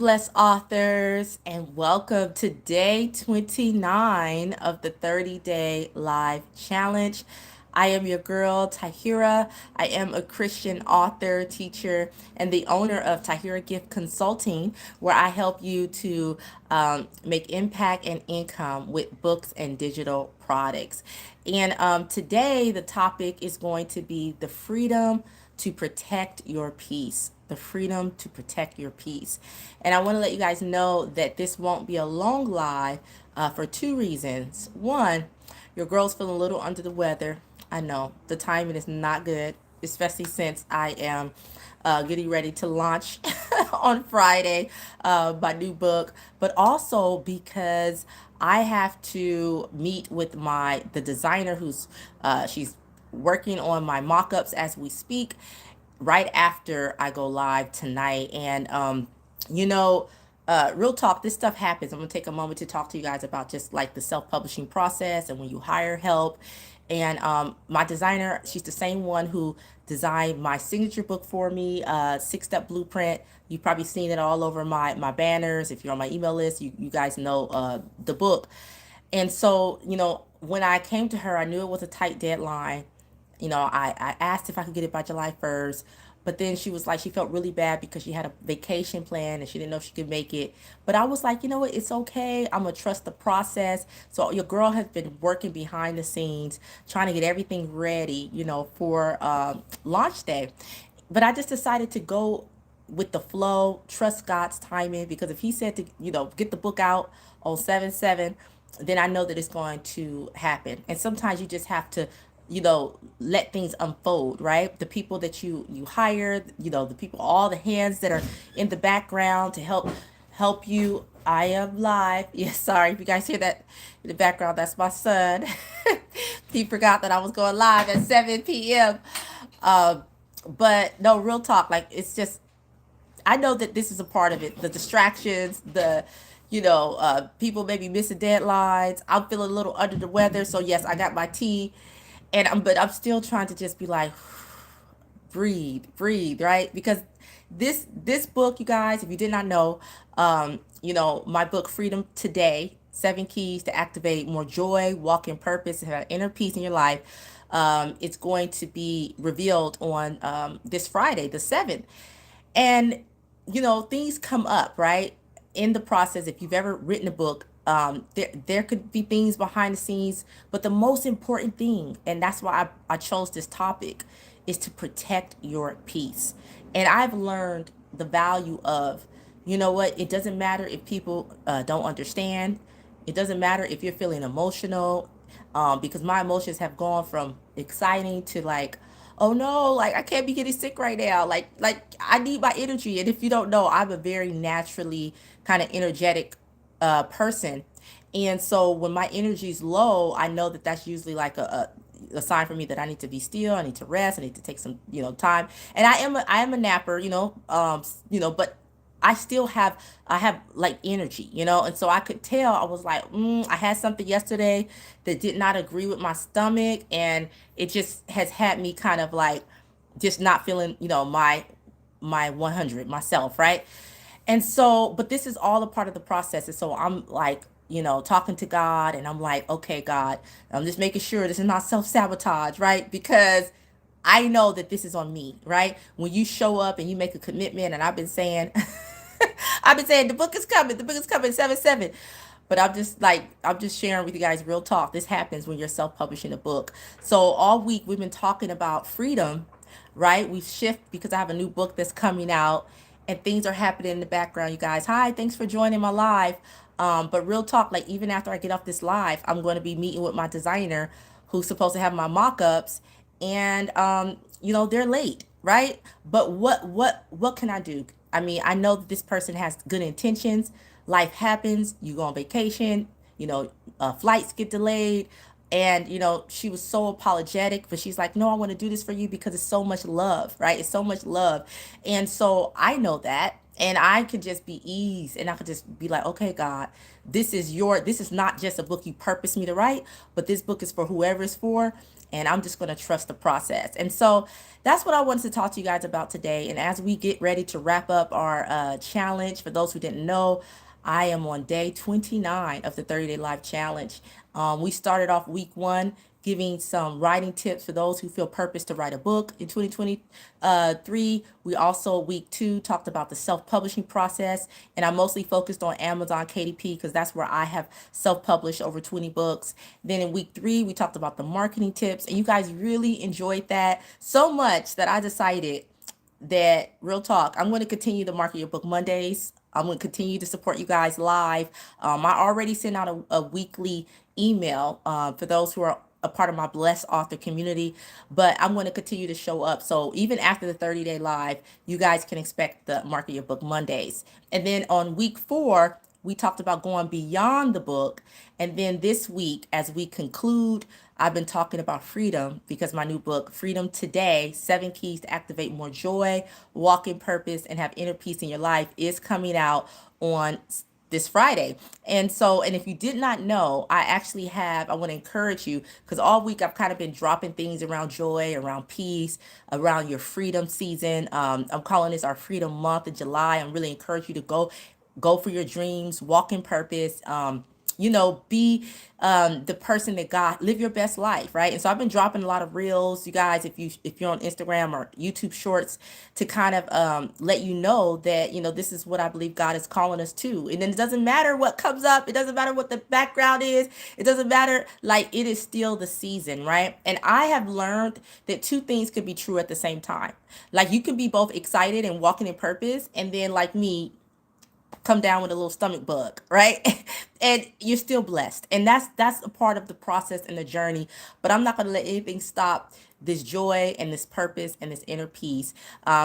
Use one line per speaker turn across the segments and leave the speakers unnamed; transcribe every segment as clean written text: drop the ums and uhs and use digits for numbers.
Bless authors, and welcome to day 29 of the 30-day live challenge. I am your girl, Tahira. I am a Christian author, teacher, and the owner of Tahira Gift Consulting, where I help you to make impact and income with books and digital products. And today, the topic is going to be the freedom to protect your peace. The freedom to protect your peace. And I want to let you guys know that this won't be a long live for two reasons. One, your girl's feeling a little under the weather. I know the timing is not good, especially since I am getting ready to launch on Friday my new book, but also because I have to meet with the designer who's she's working on my mock-ups as we speak right after I go live tonight. And you know, real talk, this stuff happens. I'm gonna take a moment to talk to you guys about just like the self-publishing process and when you hire help. And my designer, she's the same one who designed my signature book for me, Six-Step Blueprint. You've probably seen it all over my banners. If you're on my email list, you guys know the book. And so, when I came to her, I knew it was a tight deadline. I asked if I could get it by July 1st, but then she was like, she felt really bad because she had a vacation plan and she didn't know if she could make it. But I was like, you know what? It's okay. I'm going to trust the process. So your girl has been working behind the scenes, trying to get everything ready, for launch day. But I just decided to go with the flow, trust God's timing, because if He said to, get the book out on 7/7, then I know that it's going to happen. And sometimes you just have to, let things unfold, right? The people that you hire, the people, all the hands that are in the background to help you. I am live. Yes, sorry if you guys hear that in the background. That's my son. He forgot that I was going live at 7 p.m. Um, but no, real talk. Like, it's just, I know that this is a part of it. The distractions, people maybe missing deadlines. I'm feeling a little under the weather. So yes, I got my tea, but I'm still trying to just be like, breathe, right? Because this book, you guys, if you did not know, my book Freedom Today, 7 Keys to Activate More Joy, Walk in Purpose, and have inner peace in your life. It's going to be revealed on this Friday, the 7th. And things come up, right? In the process, if you've ever written a book, there could be things behind the scenes, but the most important thing, and that's why I chose this topic, is to protect your peace. And I've learned the value of, it doesn't matter if people don't understand. It doesn't matter if you're feeling emotional, because my emotions have gone from exciting to like, oh no, like I can't be getting sick right now. Like I need my energy. And if you don't know, I'm a very naturally kind of energetic person. And so when my energy is low, I know that that's usually like a sign for me that I need to be still. I need to rest. I need to take some, time. And I am a napper, but I have like energy, and so I could tell. I was like, I had something yesterday that did not agree with my stomach, and it just has had me kind of like just not feeling, my 100 myself, right? And so, but this is all a part of the process. And so I'm like, talking to God, and I'm like, okay, God, I'm just making sure this is not self sabotage, right? Because I know that this is on me, right? When you show up and you make a commitment, and I've been saying, I've been saying the book is coming 7/7. But I'm just sharing with you guys real talk. This happens when you're self-publishing a book. So all week we've been talking about freedom, right? We've shifted because I have a new book that's coming out, and things are happening in the background, you guys. Hi, thanks for joining my live. But real talk, like even after I get off this live, I'm going to be meeting with my designer who's supposed to have my mock-ups, and they're late, right? But what can I do? I mean, I know that this person has good intentions. Life happens. You go on vacation. Flights get delayed, and she was so apologetic, but she's like, no, I want to do this for you because it's so much love, right? It's so much love. And so I know that, and I could just be eased, and I could just be like, okay, God, this is not just a book you purposed me to write, but this book is for whoever it's for, and I'm just going to trust the process. And so that's what I wanted to talk to you guys about today. And as we get ready to wrap up our challenge, for those who didn't know, I am on day 29 of the 30-day life challenge. We started off week one giving some writing tips for those who feel purpose to write a book in 2023. We also, week two, talked about the self-publishing process, and I mostly focused on Amazon KDP because that's where I have self-published over 20 books. Then in week three, we talked about the marketing tips, and you guys really enjoyed that so much that I decided that, real talk, I'm going to continue to market your book Mondays. I'm going to continue to support you guys live. I already sent out a weekly email for those who are a part of my Blessed Author community, but I'm going to continue to show up. So even after the 30-day live, you guys can expect the Market Your Book Mondays. And then on week four, we talked about going beyond the book. And then this week, as we conclude, I've been talking about freedom because my new book, Freedom Today, 7 Keys to Activate More Joy, Walk in Purpose, and Have Inner Peace in Your Life, is coming out on this Friday. And so, and if you did not know, I want to encourage you, because all week I've kind of been dropping things around joy, around peace, around your freedom season. I'm calling this our Freedom Month in July. I'm really encourage you to go for your dreams, walk in purpose. Be the person that God, live your best life, right? And so I've been dropping a lot of reels, you guys, if you're on Instagram or YouTube Shorts, to kind of let you know that this is what I believe God is calling us to. And then it doesn't matter what comes up, it doesn't matter what the background is, it doesn't matter, like, it is still the season, right? And I have learned that two things could be true at the same time. Like, you can be both excited and walking in purpose, and then, like me, come down with a little stomach bug, right? And you're still blessed. And that's a part of the process and the journey. But I'm not going to let anything stop this joy and this purpose and this inner peace.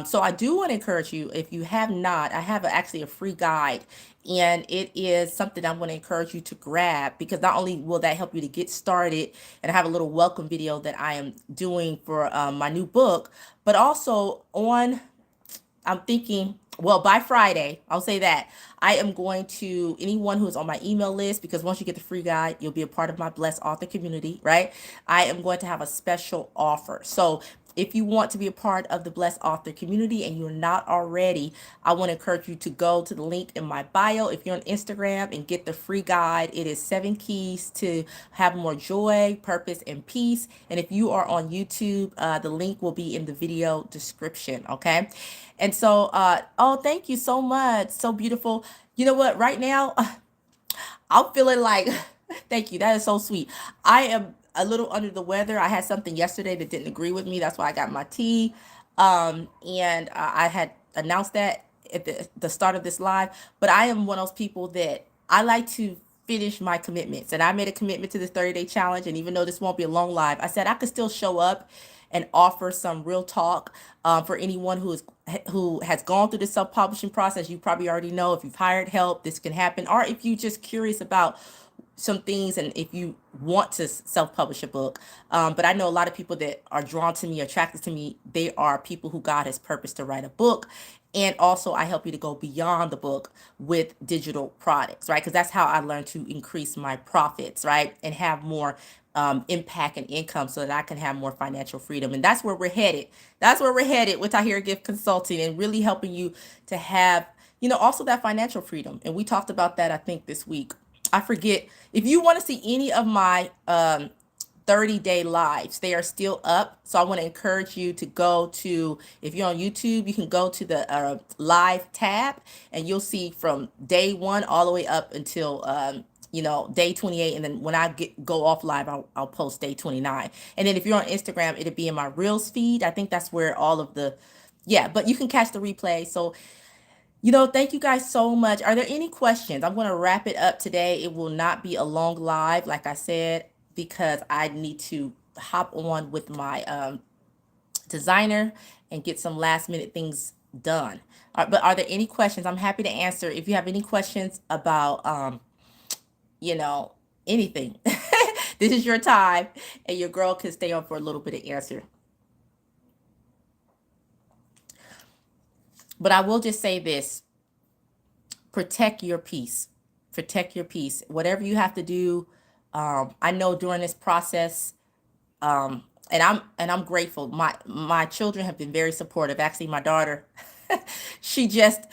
So I do want to encourage you, if you have not, I have actually a free guide. And it is something I want to encourage you to grab, because not only will that help you to get started, and I have a little welcome video that I am doing for my new book, but also I'm thinking, well, by Friday, I'll say that I am going to, anyone who is on my email list, because once you get the free guide, you'll be a part of my Blessed Author community, right? I am going to have a special offer. So if you want to be a part of the Blessed Author community and you're not already, I want to encourage you to go to the link in my bio. If you're on Instagram, and get the free guide, it is 7 keys to have more joy, purpose, and peace. And if you are on YouTube, the link will be in the video description. Okay. And so, oh, thank you so much. So beautiful. You know what? Right now, I'm feeling like, thank you. That is so sweet. I am a little under the weather. I had something yesterday that didn't agree with me. That's why I got my tea. And I had announced that at the start of this live. But I am one of those people that I like to finish my commitments. And I made a commitment to this 30-day challenge. And even though this won't be a long live, I said I could still show up and offer some real talk for anyone who has gone through the self-publishing process. You probably already know, if you've hired help, this can happen, or if you're just curious about some things, and if you want to self-publish a book. But I know a lot of people that are drawn to me, attracted to me, they are people who God has purposed to write a book. And also, I help you to go beyond the book with digital products, right? Because that's how I learned to increase my profits, right? And have more impact and income, so that I can have more financial freedom. And that's where we're headed. That's where we're headed with Tahira Gift Consulting, and really helping you to have, also that financial freedom. And we talked about that, I think, this week. I forget. If you want to see any of my 30-day lives, they are still up. So I want to encourage you to go to, if you're on YouTube, you can go to the live tab, and you'll see from day one all the way up until day 28. And then when I go off live, I'll post day 29. And then if you're on Instagram, it'll be in my Reels feed. I think that's where all of yeah, but you can catch the replay. So thank you guys so much. Are there any questions? I'm going to wrap it up today. It will not be a long live, like I said, because I need to hop on with my designer and get some last minute things done. But are there any questions? I'm happy to answer. If you have any questions about, anything, this is your time, and your girl can stay on for a little bit of answer. But I will just say this. protect your peace. Protect your peace. Whatever you have to do. I know during this process, and I'm grateful. My children have been very supportive. Actually, my daughter, she just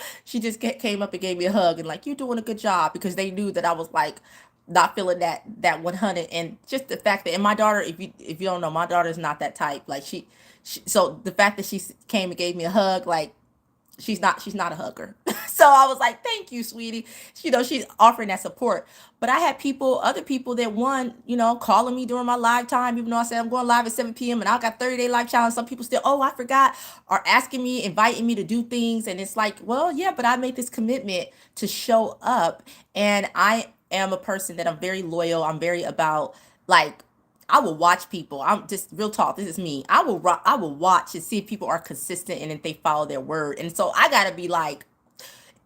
came up and gave me a hug and like, you're doing a good job, because they knew that I was like not feeling that 100. And just the fact that, and my daughter, if you don't know, my daughter is not that type. Like so the fact that she came and gave me a hug, like, she's not a hugger. So I was like, thank you, sweetie. She's offering that support. But I had other people that calling me during my live time, even though I said I'm going live at 7 p.m. and I got 30-day live challenge. Some people still, oh, I forgot, are asking me, inviting me to do things. And it's like, well, yeah, but I made this commitment to show up. And I am a person that I'm very loyal. I'm very about, like, I will watch people. I'm just real talk. This is me. I will watch and see if people are consistent and if they follow their word. And so I gotta be like,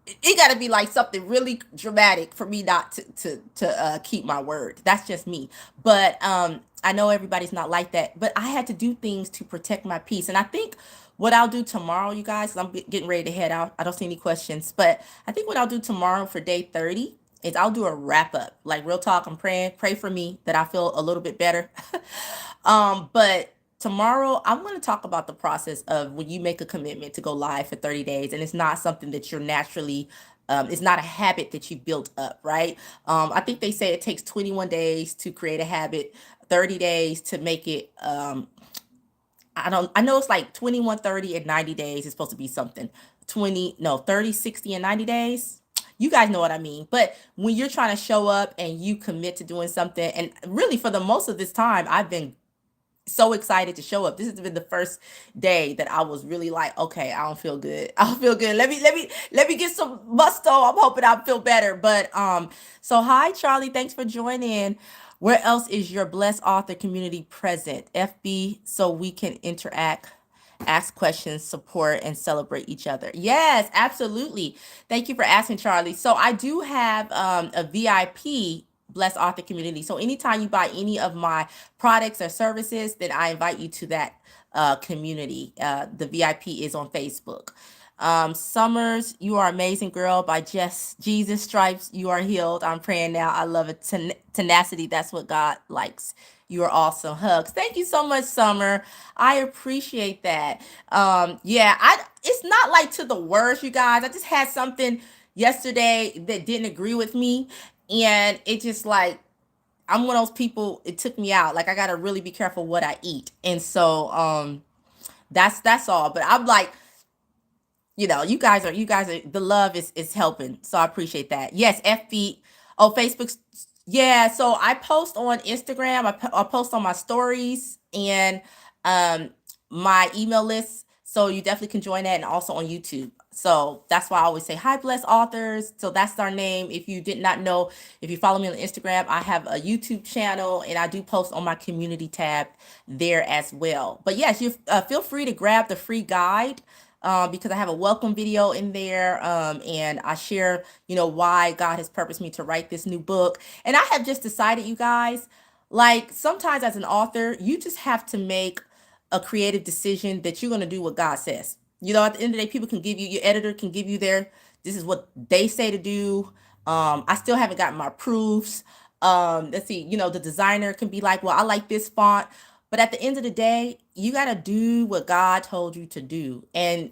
it gotta be like something really dramatic for me not to keep my word. That's just me. But I know everybody's not like that. But I had to do things to protect my peace. And I think what I'll do tomorrow, you guys, 'cause I'm getting ready to head out. I don't see any questions, but I think what I'll do tomorrow for day 30 is I'll do a wrap up. Like, real talk, I'm praying. Pray for me that I feel a little bit better. But tomorrow I'm going to talk about the process of when you make a commitment to go live for 30 days, and it's not something that you're naturally, it's not a habit that you built up, right? I think they say it takes 21 days to create a habit, 30 days to make it. I know it's like 21, 30, and 90 days is supposed to be something. 20, no, 30, 60, and 90 days. You guys know what I mean. But when you're trying to show up and you commit to doing something, and really for the most of this time, I've been so excited to show up. This has been the first day that I was really like, okay, I don't feel good. I don't feel good. Let me get some musto. I'm hoping I'll feel better. But so hi Charlie, thanks for joining. Where else is your blessed author community present? FB, so we can interact, ask questions, support, and celebrate each other. Yes, absolutely. Thank you for asking, Charlie. So I do have a VIP Blessed Author community. So anytime you buy any of my products or services, then I invite you to that community. The VIP is on Facebook. Summers, you are amazing, girl. By Jesus stripes, you are healed. I'm praying now. I love it. Tenacity. That's what God likes. You are awesome. Hugs. Thank you so much, Summer. I appreciate that. Yeah, it's not like to the worst, you guys. I just had something yesterday that didn't agree with me. And it just like, I'm one of those people, it took me out. Like, I gotta really be careful what I eat. And so that's all. But I'm like, you guys are the love is helping. So I appreciate that. Yes, FB. Oh, Facebook. Yeah, so I post on Instagram. I post on my stories and um my email list. So you definitely can join that, and also on YouTube. So that's why I always say hi, blessed authors. So that's our name. If you did not know, if you follow me on Instagram, I have a YouTube channel and I do post on my community tab there as well. But yes, you feel free to grab the free guide, because I have a welcome video in there, and I share, why God has purposed me to write this new book. And I have just decided, you guys, like, sometimes as an author, you just have to make a creative decision that you're going to do what God says. At the end of the day, people can give you, your editor can give you this is what they say to do. I still haven't gotten my proofs. Let's see, the designer can be like, well, I like this font. But at the end of the day, you got to do what God told you to do. And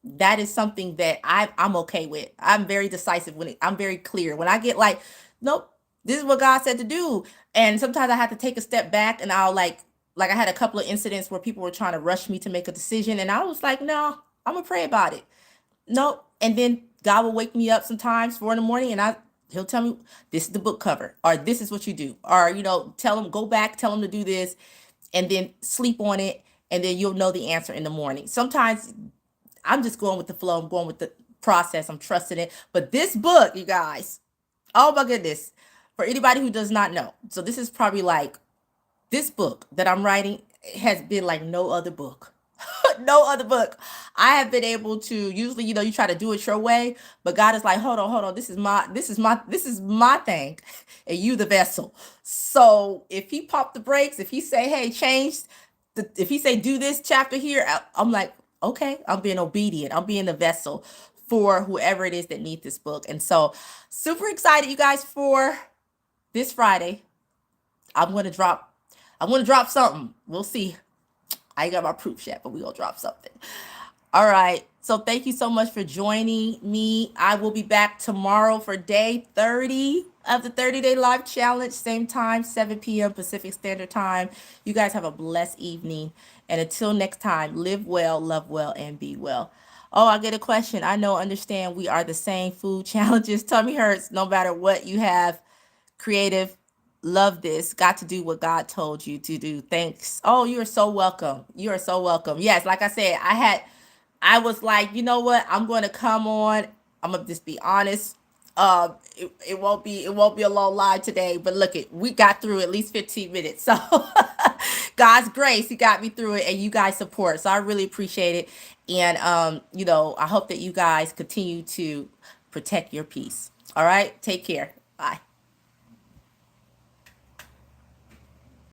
that is something that I'm okay with. I'm very decisive I'm very clear. When I get like, nope, this is what God said to do. And sometimes I have to take a step back, and I'll like I had a couple of incidents where people were trying to rush me to make a decision. And I was like, no, I'm going to pray about it. Nope. And then God will wake me up sometimes 4 in the morning, and he'll tell me, this is the book cover, or this is what you do, or, tell him, go back, tell him to do this, and then sleep on it, and then you'll know the answer in the morning. Sometimes I'm just going with the flow. I'm going with the process. I'm trusting it. But this book, you guys, oh my goodness, for anybody who does not know. So this is probably like, this book that I'm writing has been like no other book. No other book. I have been able to, usually, you try to do it your way, but God is like, hold on. This is my thing, and you the vessel. So if he popped the brakes, if he say, hey, if he say do this chapter here, I'm like, okay, I'm being obedient. I'm being the vessel for whoever it is that needs this book. And so super excited, you guys, for this Friday. I'm gonna drop something. We'll see. I ain't got my proofs yet, but we gonna drop something. All right. So thank you so much for joining me. I will be back tomorrow for day 30 of the 30-day live challenge. Same time, 7 p.m. Pacific Standard Time. You guys have a blessed evening. And until next time, live well, love well, and be well. Oh, I get a question. I know, understand we are the same food challenges. Tummy hurts no matter what you have. Creative. Love this. Got to do what God told you to do. Thanks. Oh, you are so welcome. You are so welcome. Yes, like I said, I was like, you know what? I'm going to come on. I'm gonna just be honest. It won't be a long live today, but look it, we got through at least 15 minutes. So God's grace, He got me through it, and you guys support. So I really appreciate it. And I hope that you guys continue to protect your peace. All right, take care. Bye.